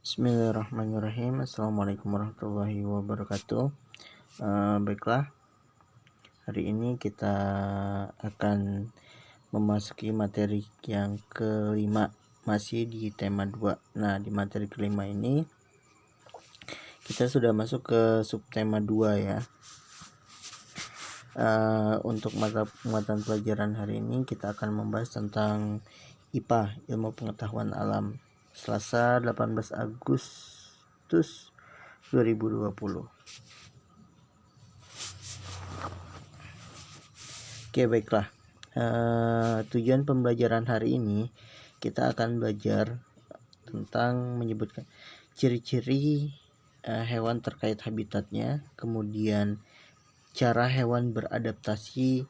Bismillahirrahmanirrahim. Assalamualaikum warahmatullahi wabarakatuh. Baiklah, hari ini kita akan memasuki materi yang kelima, masih di tema 2. Nah, di materi kelima ini kita sudah masuk ke subtema 2 ya. Untuk mata muatan pelajaran hari ini kita akan membahas tentang IPA, ilmu pengetahuan alam, Selasa 18 Agustus 2020. Oke, baiklah. Tujuan pembelajaran hari ini kita akan belajar tentang menyebutkan ciri-ciri hewan terkait habitatnya, kemudian cara hewan beradaptasi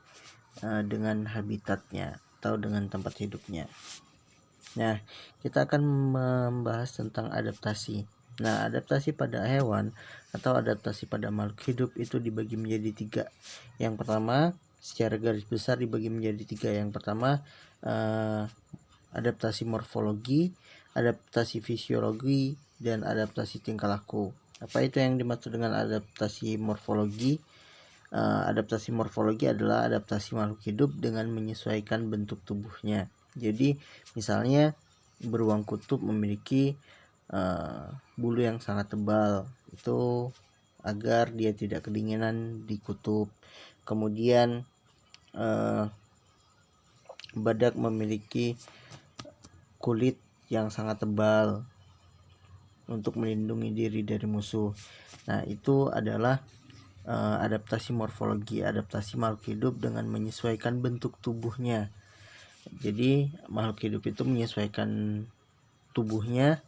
dengan habitatnya atau dengan tempat hidupnya. Nah, kita akan membahas tentang adaptasi. Nah, adaptasi pada hewan atau adaptasi pada makhluk hidup itu dibagi menjadi 3. Yang pertama, secara garis besar dibagi menjadi 3. Yang pertama, adaptasi morfologi, adaptasi fisiologi, dan adaptasi tingkah laku. Apa itu yang dimaksud dengan adaptasi morfologi? Adaptasi morfologi adalah adaptasi makhluk hidup dengan menyesuaikan bentuk tubuhnya. Jadi misalnya beruang kutub memiliki bulu yang sangat tebal, itu agar dia tidak kedinginan di kutub. Kemudian badak memiliki kulit yang sangat tebal untuk melindungi diri dari musuh. Nah, itu adalah adaptasi morfologi, adaptasi makhluk hidup dengan menyesuaikan bentuk tubuhnya. Jadi makhluk hidup itu menyesuaikan tubuhnya,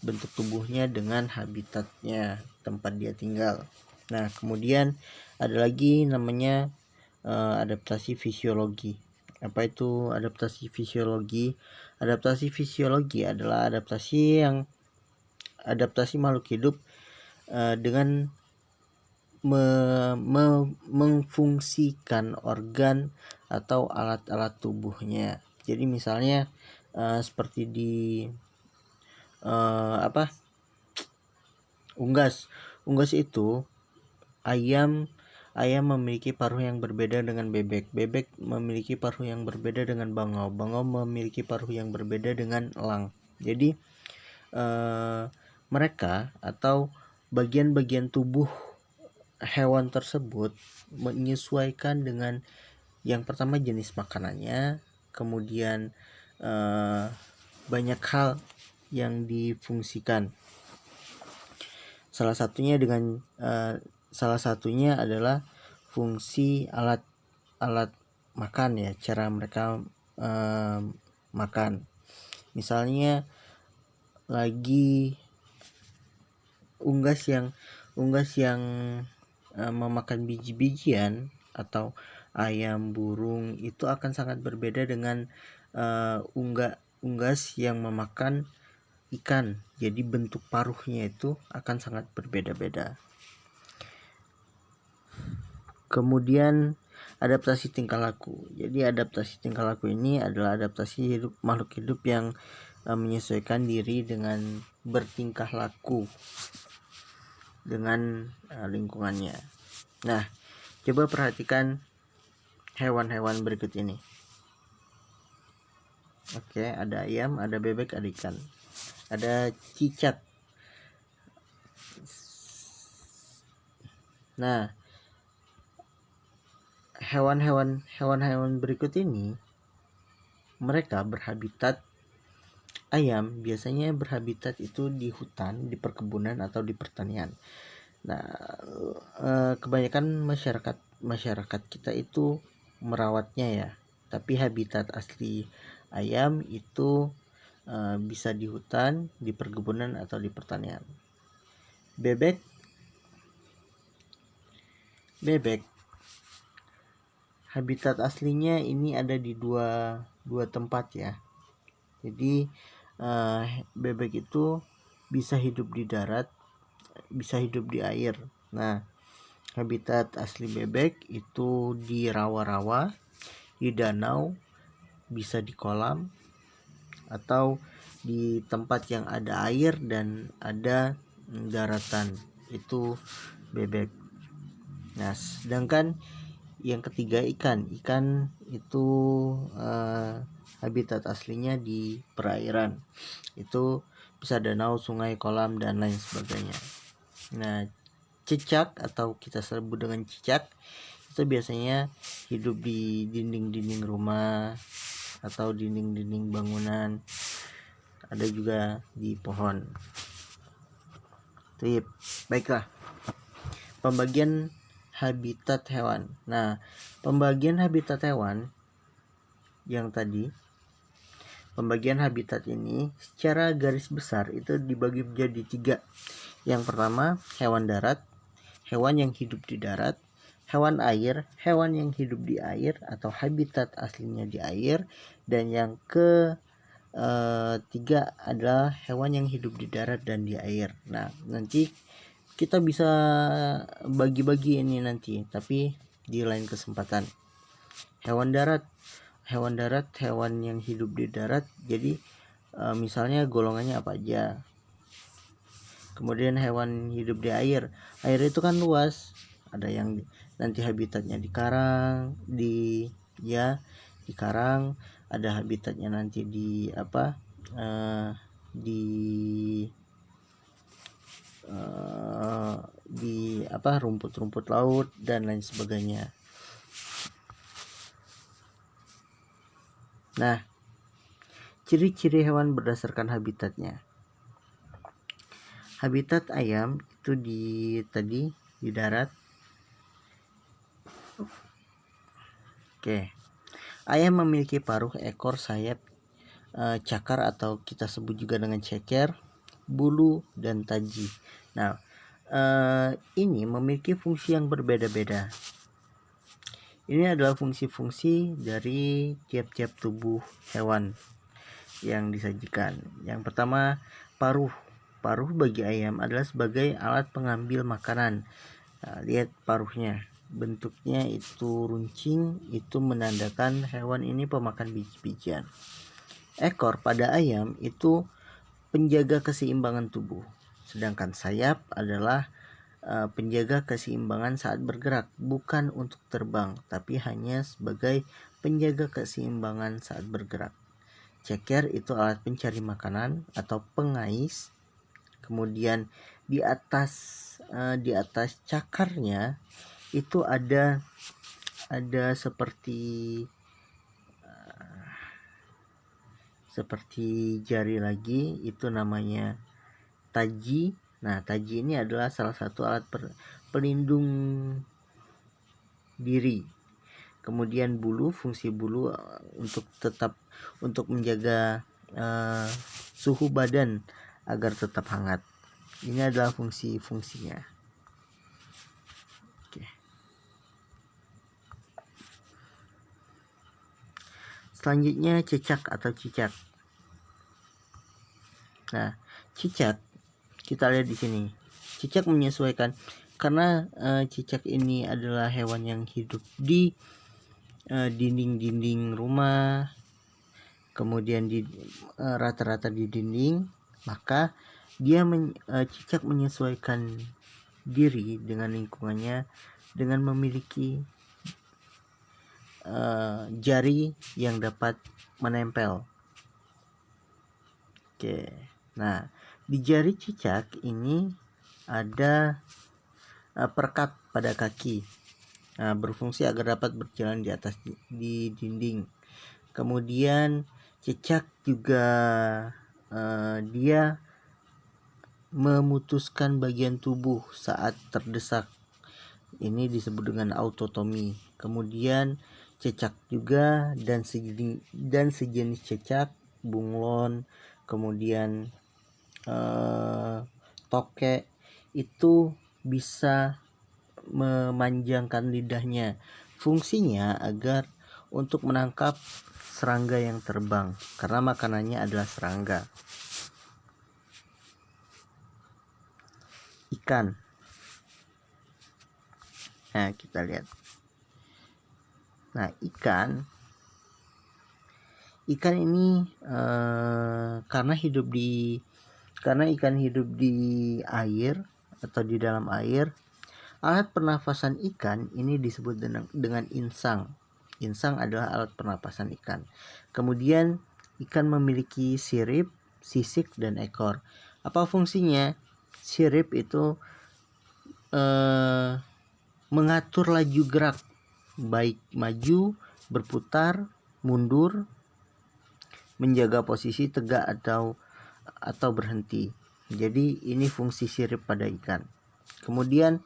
bentuk tubuhnya dengan habitatnya, tempat dia tinggal. Nah, kemudian ada lagi namanya adaptasi fisiologi. Apa itu adaptasi fisiologi? Adaptasi fisiologi adalah adaptasi makhluk hidup dengan mengfungsikan organ atau alat-alat tubuhnya. Jadi misalnya seperti di unggas itu ayam memiliki paruh yang berbeda dengan bebek memiliki paruh yang berbeda dengan bangau memiliki paruh yang berbeda dengan elang. Jadi mereka atau bagian-bagian tubuh hewan tersebut menyesuaikan dengan yang pertama jenis makanannya, kemudian banyak hal yang difungsikan. Salah satunya adalah fungsi alat makan ya, cara mereka makan. Misalnya lagi unggas yang memakan biji-bijian atau ayam, burung, itu akan sangat berbeda dengan unggas yang memakan ikan. Jadi bentuk paruhnya itu akan sangat berbeda-beda. Kemudian adaptasi tingkah laku. Jadi adaptasi tingkah laku ini adalah adaptasi makhluk hidup yang menyesuaikan diri dengan bertingkah laku dengan lingkungannya. Nah, coba perhatikan hewan-hewan berikut ini. Oke, ada ayam, ada bebek, ada ikan. Ada cicak. Nah, hewan-hewan berikut ini mereka berhabitat. Ayam biasanya berhabitat itu di hutan, di perkebunan atau di pertanian. Nah, kebanyakan masyarakat kita itu merawatnya ya. Tapi habitat asli ayam itu bisa di hutan, di perkebunan atau di pertanian. Bebek habitat aslinya ini ada di dua tempat ya. Jadi bebek itu bisa hidup di darat, bisa hidup di air. Nah, habitat asli bebek itu di rawa-rawa, di danau, bisa di kolam, atau di tempat yang ada air dan ada daratan, itu bebek. Nah, sedangkan yang ketiga ikan itu habitat aslinya di perairan, itu bisa danau, sungai, kolam, dan lain sebagainya. Nah, cicak atau kita sebut dengan cicak itu biasanya hidup di dinding-dinding rumah atau dinding-dinding bangunan, ada juga di pohon. Tip. Baiklah, pembagian habitat hewan. Nah, pembagian habitat hewan yang tadi, pembagian habitat ini secara garis besar itu dibagi menjadi 3. Yang pertama, hewan darat, hewan yang hidup di darat; hewan air, hewan yang hidup di air atau habitat aslinya di air; dan yang ketiga adalah hewan yang hidup di darat dan di air. Nah, nanti kita bisa bagi-bagi ini nanti, tapi di lain kesempatan. Hewan darat, hewan yang hidup di darat. Jadi misalnya golongannya apa aja. Kemudian hewan hidup di air itu kan luas, ada yang nanti habitatnya di karang, di karang, ada habitatnya nanti di rumput-rumput laut dan lain sebagainya. Nah, ciri-ciri hewan berdasarkan habitatnya. Habitat ayam itu di darat. Oke. Ayam memiliki paruh, ekor, sayap, cakar atau kita sebut juga dengan ceker, bulu, dan taji. Nah, ini memiliki fungsi yang berbeda-beda. Ini adalah fungsi-fungsi dari tiap-tiap tubuh hewan yang disajikan. Yang pertama, paruh. Paruh bagi ayam adalah sebagai alat pengambil makanan. Nah, lihat paruhnya, bentuknya itu runcing, itu menandakan hewan ini pemakan biji-bijian. Ekor pada ayam itu penjaga keseimbangan tubuh, sedangkan sayap adalah penjaga keseimbangan saat bergerak, bukan untuk terbang, tapi hanya sebagai penjaga keseimbangan saat bergerak. Ceker itu alat pencari makanan atau pengais. Kemudian di atas cakarnya itu ada seperti jari lagi, itu namanya taji. Nah, taji ini adalah salah satu alat pelindung diri. Kemudian bulu, fungsi bulu untuk menjaga suhu badan agar tetap hangat. Ini adalah fungsi-fungsinya. Oke. Selanjutnya cicak atau cicak. Nah, cicak kita lihat di sini. Cicak menyesuaikan karena cicak ini adalah hewan yang hidup di dinding-dinding rumah, kemudian di rata-rata di dinding, maka cicak menyesuaikan diri dengan lingkungannya dengan memiliki jari yang dapat menempel. Oke. Nah, di jari cicak ini ada perekat pada kaki, berfungsi agar dapat berjalan di dinding. Kemudian cicak juga dia memutuskan bagian tubuh saat terdesak. Ini disebut dengan autotomi. Kemudian cicak juga dan sejenis cicak, bunglon, kemudian tokek itu bisa memanjangkan lidahnya. Fungsinya agar untuk menangkap serangga yang terbang, karena makanannya adalah serangga. Ikan. Nah, kita lihat. Nah, ikan ini karena ikan hidup di air atau di dalam air, alat pernafasan ikan ini disebut dengan insang. Insang adalah alat pernapasan ikan. Kemudian ikan memiliki sirip, sisik, dan ekor. Apa fungsinya? Sirip itu mengatur laju gerak, baik maju, berputar, mundur, menjaga posisi tegak atau berhenti. Jadi ini fungsi sirip pada ikan. Kemudian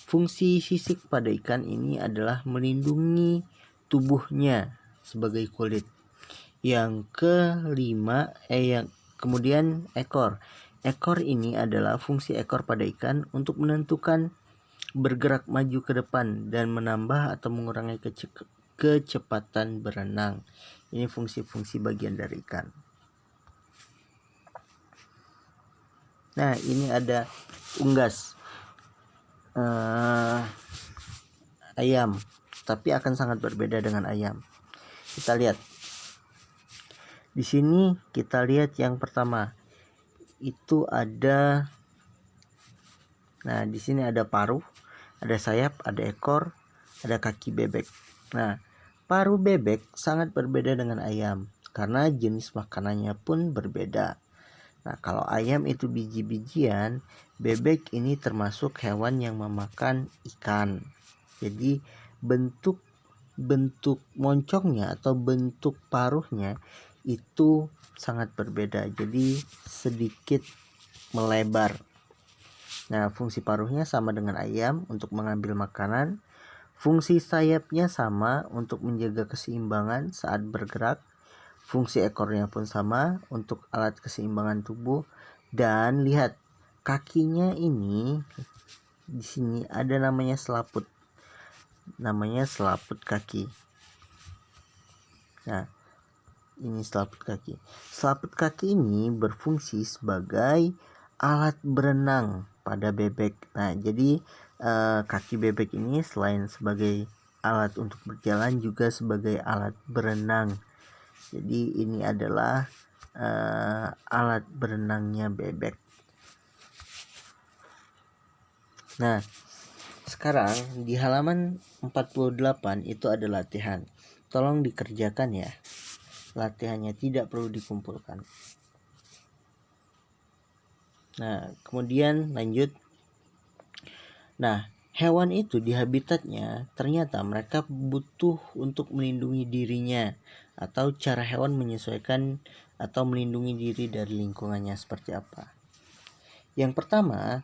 fungsi sisik pada ikan ini adalah melindungi tubuhnya sebagai kulit. Yang kelima, kemudian ekor. Ekor ini adalah fungsi ekor pada ikan untuk menentukan bergerak maju ke depan dan menambah atau mengurangi kecepatan berenang. Ini fungsi-fungsi bagian dari ikan. Nah, ini ada unggas ayam, tapi akan sangat berbeda dengan ayam. Kita lihat. Di sini kita lihat yang pertama. Itu ada, nah di sini ada paruh, ada sayap, ada ekor, ada kaki bebek. Nah, paruh bebek sangat berbeda dengan ayam karena jenis makanannya pun berbeda. Nah, kalau ayam itu biji-bijian, bebek ini termasuk hewan yang memakan ikan. Jadi bentuk moncongnya atau bentuk paruhnya itu sangat berbeda. Jadi sedikit melebar. Nah, fungsi paruhnya sama dengan ayam untuk mengambil makanan. Fungsi sayapnya sama untuk menjaga keseimbangan saat bergerak. Fungsi ekornya pun sama untuk alat keseimbangan tubuh. Dan lihat kakinya ini, di sini ada namanya selaput. Namanya selaput kaki. Nah, ini selaput kaki. Selaput kaki ini berfungsi sebagai alat berenang pada bebek. Nah, jadi kaki bebek ini selain sebagai alat untuk berjalan juga sebagai alat berenang. Jadi ini adalah alat berenangnya bebek. Nah, sekarang di halaman 48 itu ada latihan. Tolong dikerjakan ya. Latihannya tidak perlu dikumpulkan. Nah, kemudian lanjut. Nah, hewan itu di habitatnya ternyata mereka butuh untuk melindungi dirinya, atau cara hewan menyesuaikan atau melindungi diri dari lingkungannya seperti apa. Yang pertama,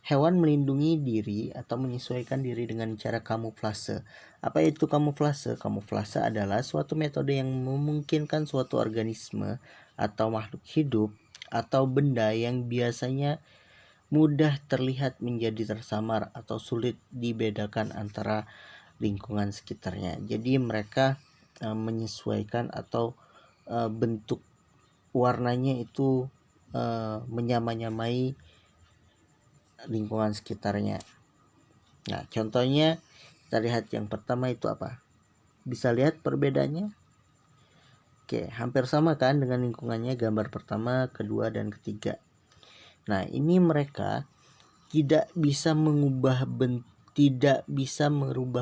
hewan melindungi diri atau menyesuaikan diri dengan cara kamuflase. Apa itu kamuflase? Kamuflase adalah suatu metode yang memungkinkan suatu organisme atau makhluk hidup atau benda yang biasanya mudah terlihat menjadi tersamar atau sulit dibedakan antara lingkungan sekitarnya. Jadi mereka menyesuaikan atau bentuk warnanya itu menyamai lingkungan sekitarnya. Nah, contohnya kita lihat yang pertama itu apa? Bisa lihat perbedaannya? Oke, hampir sama kan dengan lingkungannya gambar pertama, kedua, dan ketiga. Nah, ini mereka tidak bisa merubah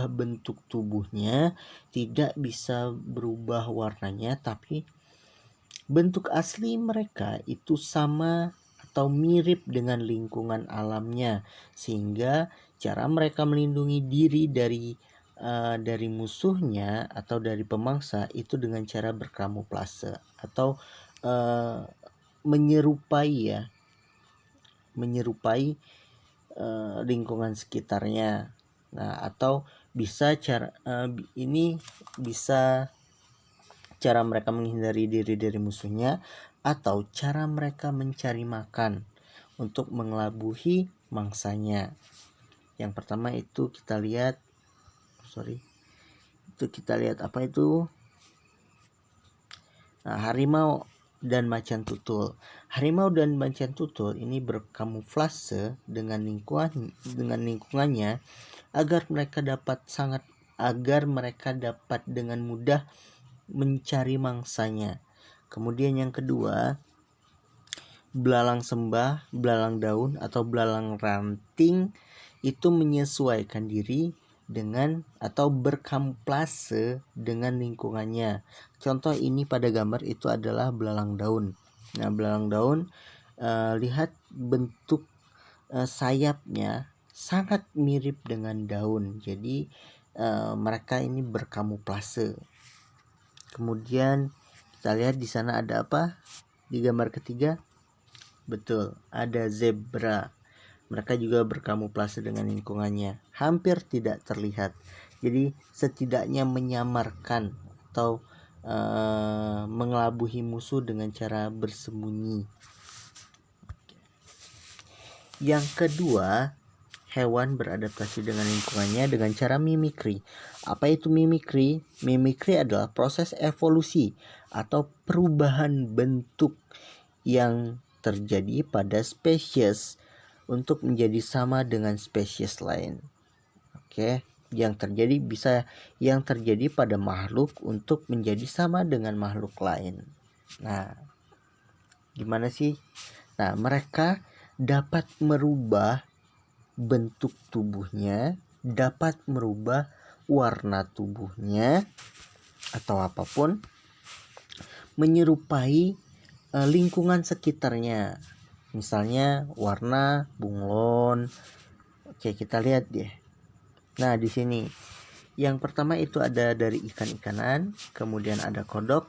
bentuk tubuhnya, tidak bisa berubah warnanya, tapi bentuk asli mereka itu sama atau mirip dengan lingkungan alamnya, sehingga cara mereka melindungi diri dari musuhnya atau dari pemangsa itu dengan cara berkamuflase atau menyerupai lingkungan sekitarnya. Nah, atau bisa cara mereka menghindari diri dari musuhnya, atau cara mereka mencari makan untuk mengelabuhi mangsanya. Yang pertama itu kita lihat apa itu? Nah, harimau dan macan tutul. Harimau dan macan tutul ini berkamuflase dengan lingkungannya agar mereka dapat dengan mudah mencari mangsanya. Kemudian yang kedua, belalang sembah, belalang daun atau belalang ranting itu menyesuaikan diri dengan atau berkamuflase dengan lingkungannya. Contoh ini pada gambar itu adalah belalang daun. Nah, belalang daun lihat bentuk sayapnya sangat mirip dengan daun. Jadi mereka ini berkamuflase. Kemudian kita lihat di sana ada apa? Di gambar ketiga, betul, ada zebra. Mereka juga berkamuflase dengan lingkungannya, hampir tidak terlihat. Jadi setidaknya menyamarkan atau mengelabuhi musuh dengan cara bersembunyi. Yang kedua, hewan beradaptasi dengan lingkungannya dengan cara mimikri. Apa itu mimikri? Mimikri adalah proses evolusi atau perubahan bentuk yang terjadi pada spesies untuk menjadi sama dengan spesies lain. Oke, yang terjadi pada makhluk untuk menjadi sama dengan makhluk lain. Nah, gimana sih? Nah, mereka dapat merubah bentuk tubuhnya, dapat merubah warna tubuhnya atau apapun, menyerupai lingkungan sekitarnya. Misalnya warna bunglon. Oke, kita lihat deh. Nah, di sini yang pertama itu ada dari ikan-ikanan, kemudian ada kodok,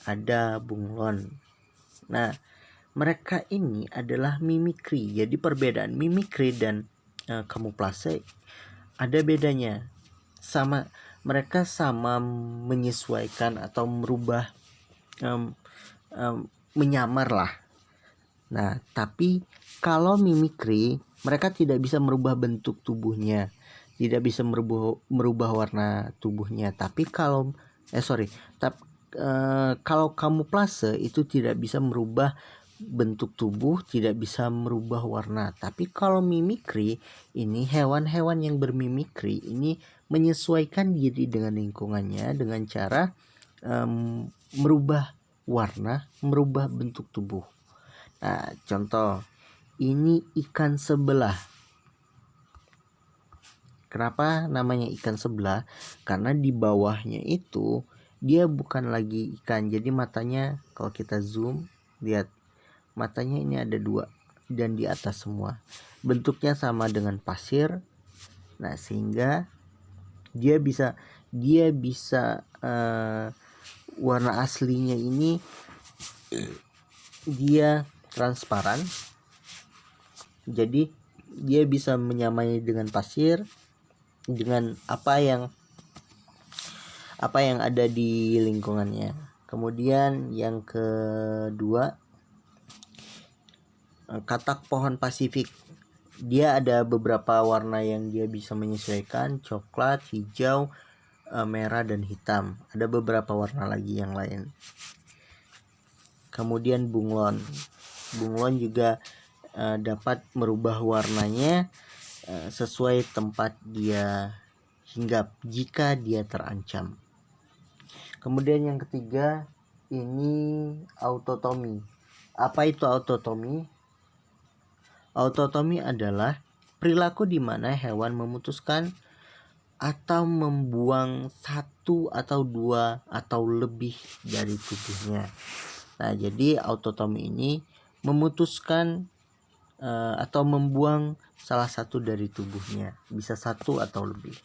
ada bunglon. Nah, mereka ini adalah mimikri. Jadi perbedaan mimikri dan kamuflase ada bedanya. Mereka sama menyesuaikan atau merubah, menyamar lah. Nah, tapi kalau mimikri, mereka tidak bisa merubah bentuk tubuhnya, tidak bisa merubah warna tubuhnya. Tapi kalau kalau kamuflase itu tidak bisa merubah bentuk tubuh, tidak bisa merubah warna. Tapi kalau mimikri, ini hewan-hewan yang bermimikri ini menyesuaikan diri dengan lingkungannya dengan cara merubah warna, merubah bentuk tubuh. Nah, contoh ini ikan sebelah. Kenapa namanya ikan sebelah? Karena di bawahnya itu dia bukan lagi ikan. Jadi matanya kalau kita zoom, lihat matanya ini ada dua dan di atas semua. Bentuknya sama dengan pasir. Nah, sehingga dia bisa warna aslinya ini dia transparan. Jadi dia bisa menyamai dengan pasir, dengan apa yang ada di lingkungannya. Kemudian yang kedua, katak pohon Pasifik. Dia ada beberapa warna yang dia bisa menyesuaikan, coklat, hijau, merah, dan hitam. Ada beberapa warna lagi yang lain. Kemudian bunglon. Bunglon juga dapat merubah warnanya sesuai tempat dia hinggap jika dia terancam. Kemudian yang ketiga, ini autotomi. Apa itu autotomi? Autotomi adalah perilaku di mana hewan memutuskan atau membuang satu atau dua atau lebih dari tubuhnya. Nah, jadi autotomi ini memutuskan atau membuang salah satu dari tubuhnya, bisa satu atau lebih.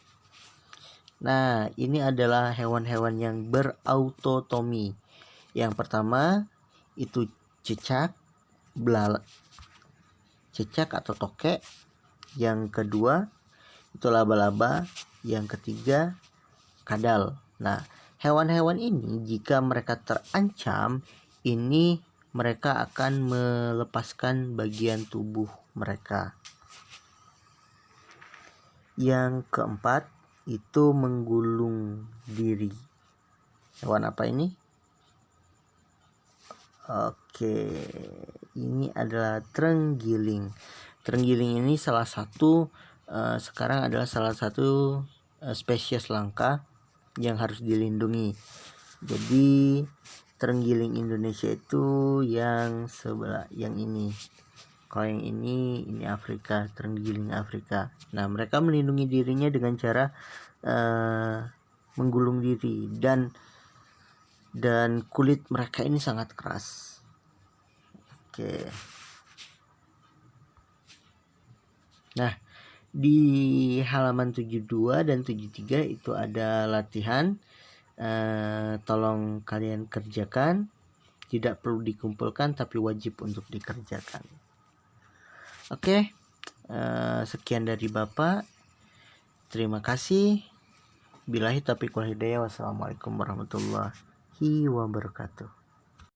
Nah, ini adalah hewan-hewan yang berautotomi. Yang pertama itu cicak atau tokek. Yang kedua itu laba-laba. Yang ketiga kadal. Nah, hewan-hewan ini jika mereka terancam, ini mereka akan melepaskan bagian tubuh mereka. Yang keempat itu menggulung diri. Hewan apa ini? Oke, ini adalah terenggiling. Terenggiling ini sekarang adalah salah satu spesies langka yang harus dilindungi. Jadi terenggiling Indonesia itu yang sebelah, yang ini. Kalau yang ini Afrika, terenggiling Afrika. Nah, mereka melindungi dirinya dengan cara menggulung diri, dan kulit mereka ini sangat keras. Oke. Nah, di halaman 72 dan 73 itu ada latihan. Tolong kalian kerjakan. Tidak perlu dikumpulkan tapi wajib untuk dikerjakan. Oke. Sekian dari Bapak. Terima kasih. Billahi taufiq wal hidayah. Wassalamualaikum warahmatullahi wabarakatuh.